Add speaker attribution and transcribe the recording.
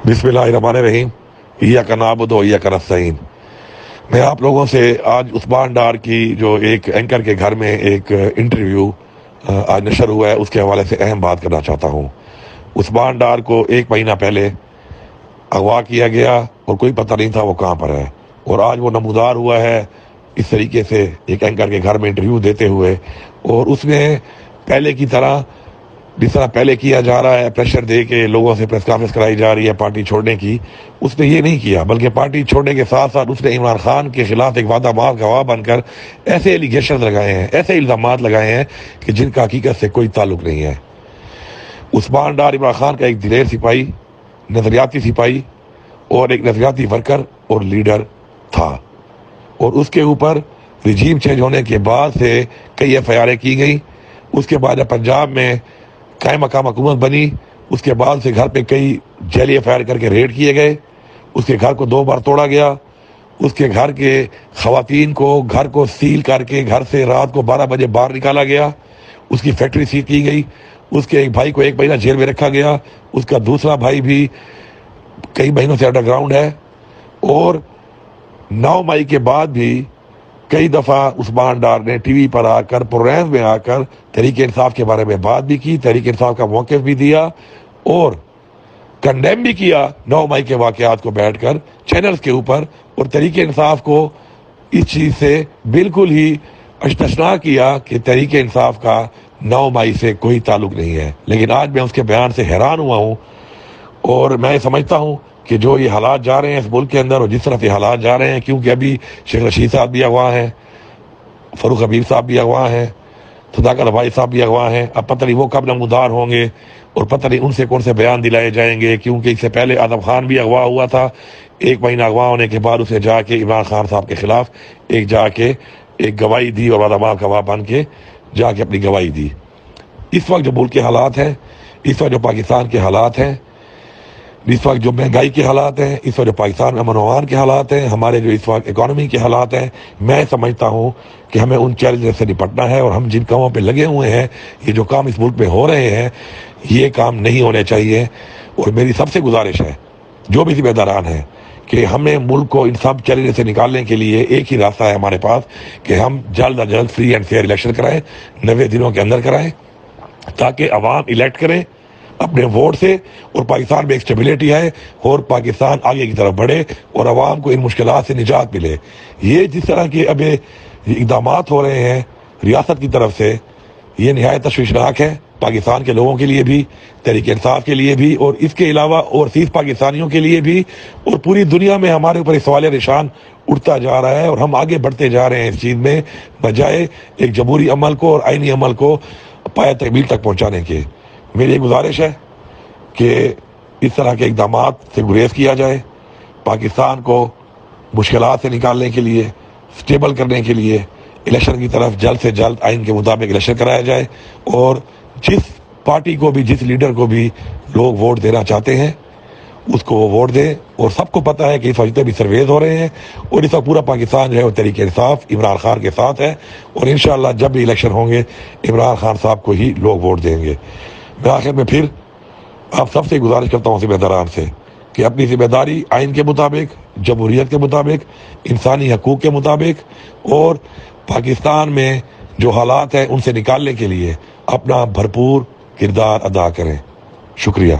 Speaker 1: बिस्मिल्लाहिर्रहमानिर्रहीम। इय्याका नअबुदु व इय्याका नस्तईन। मैं आप लोगों से आज उस्मान डार की जो एक एंकर के घर में एक इंटरव्यू आज नशर हुआ है उसके हवाले से अहम बात करना चाहता हूँ। उस्मान डार को 1 महीना पहले अगवा किया गया और कोई पता नहीं था वो कहाँ पर है, और आज वो नमूदार हुआ है इस तरीके से एक एंकर के घर में इंटरव्यू देते हुए, और उसमें पहले की तरह जिस तरह पहले किया जा रहा है, प्रेशर दे के लोगों से प्रेस कॉन्फ्रेंस कराई जा रही है पार्टी छोड़ने की, उसने ये नहीं किया, बल्कि पार्टी छोड़ने के साथ साथ उसने इमरान खान के खिलाफ एक वादा मार गवाह बनकर ऐसे एलिगेशन लगाए हैं, ऐसे इल्जामात लगाए हैं कि जिनका हकीकत से कोई ताल्लुक नहीं है। उस्मान डार इमरान खान का एक दिलेर सिपाही, नजरियाती सिपाही और एक नजरियाती वर्कर और लीडर था, और उसके ऊपर रिजीम चेंज होने के बाद से कई FIR की गई। उसके बाद पंजाब में कायम मकाम हुकूमत बनी, उसके बाद से घर पे कई जेली FIR करके रेड किए गए, उसके घर को 2 बार तोड़ा गया, उसके घर के खवातीन को घर को सील करके घर से रात को 12 बजे बाहर निकाला गया, उसकी फैक्ट्री सील की गई, उसके एक भाई को 1 महीना जेल में रखा गया, उसका दूसरा भाई भी कई महीनों से अंडरग्राउंड है, और 9 मई के बाद भी कई दफ़ा उस्मान डार ने TV पर आकर, प्रोग्राम में आकर तहरीक इंसाफ के बारे में बात भी की, तहरीक इंसाफ का मौक़िफ़ भी दिया और कंडेम भी किया 9 मई के वाक़यात को बैठकर चैनल्स के ऊपर, और तहरीक इंसाफ को इस चीज़ से बिल्कुल ही अशतशना किया कि तहरीक इंसाफ का 9 मई से कोई ताल्लुक नहीं है। लेकिन आज मैं उसके बयान से हैरान हुआ हूँ, और मैं समझता हूँ कि जो ये हालात जा रहे हैं इस मुल्क के अंदर, और जिस तरफ ये हालात जा रहे हैं, क्योंकि अभी शेख रशीद साहब भी अगवा हैं, फ़ारूक हबीब साहब भी अगवा हैं, सदाकत भाई साहब भी अगवा हैं, अब पता नहीं वो कब नमूदार होंगे और पता नहीं उनसे कौन से बयान दिलाए जाएंगे, क्योंकि इससे पहले आदम खान भी अगवा हुआ था। 1 महीना अगवा होने के बाद उसे जाके इमरान खान साहब के खिलाफ एक गवाही दी, और आदम गवाह बन के जाके अपनी गवाही दी। इस वक्त जो मुल्क के हालात हैं, इस वक्त जो पाकिस्तान के हालात हैं, इस वक्त जो महंगाई के हालात हैं, इस वक्त जो पाकिस्तान में अमन अमान के हालात हैं, हमारे जो इस वक्त इकॉनमी के हालात हैं, मैं समझता हूँ कि हमें उन चैलेंज से निपटना है, और हम जिन कामों पे लगे हुए हैं, ये जो काम इस मुल्क में हो रहे हैं, ये काम नहीं होने चाहिए। और मेरी सबसे गुजारिश है जो भी जिम्मेदारान हैं कि हमें मुल्क को इन सब चैलेंज से निकालने के लिए एक ही रास्ता है हमारे पास कि हम जल्द अज जल्द फ्री एंड फेयर इलेक्शन कराएं, 90 दिनों के अंदर कराएं, ताकि अवाम इलेक्ट करें अपने वोट से, और पाकिस्तान में एक स्टेबिलिटी है, और पाकिस्तान आगे की तरफ बढ़े और आवाम को इन मुश्किलात से निजात मिले। ये जिस तरह के अब इक़दाम हो रहे हैं रियासत की तरफ से, ये निहायत तशवीशनाक है पाकिस्तान के लोगों के लिए भी, तहरीक इंसाफ के लिए भी, और इसके अलावा ओवरसीज़ पाकिस्तानियों के लिए भी, और पूरी दुनिया में हमारे ऊपर सवाल निशान उठता जा रहा है, और हम आगे बढ़ते जा रहे हैं इस चीज़ में, बजाय एक जमहूरी अमल को और आइनी अमल को पाया तकमील तक पहुँचाने के। मेरी एक गुजारिश है कि इस तरह के इक़दाम से गुरेज किया जाए, पाकिस्तान को मुश्किलात से निकालने के लिए, स्टेबल करने के लिए इलेक्शन की तरफ जल्द से जल्द आइन के मुताबिक इलेक्शन कराया जाए, और जिस पार्टी को भी, जिस लीडर को भी लोग वोट देना चाहते हैं उसको वो वोट दें। और सबको पता है कि इस वक्त भी सर्वेज हो रहे हैं, और इस वक्त पूरा पाकिस्तान जो है वो तहरीक इंसाफ इमरान खान के साथ है, और इंशाअल्लाह जब भी इलेक्शन होंगे इमरान खान साहब को ही लोग वोट देंगे। मैं आखिर में फिर आप सबसे गुजारिश करता हूँ जिम्मेदारान से कि अपनी जिम्मेदारी आइन के मुताबिक, जमहूरियत के मुताबिक, इंसानी हकूक़ के मुताबिक, और पाकिस्तान में जो हालात हैं उनसे निकालने के लिए अपना भरपूर किरदार अदा करें। शुक्रिया।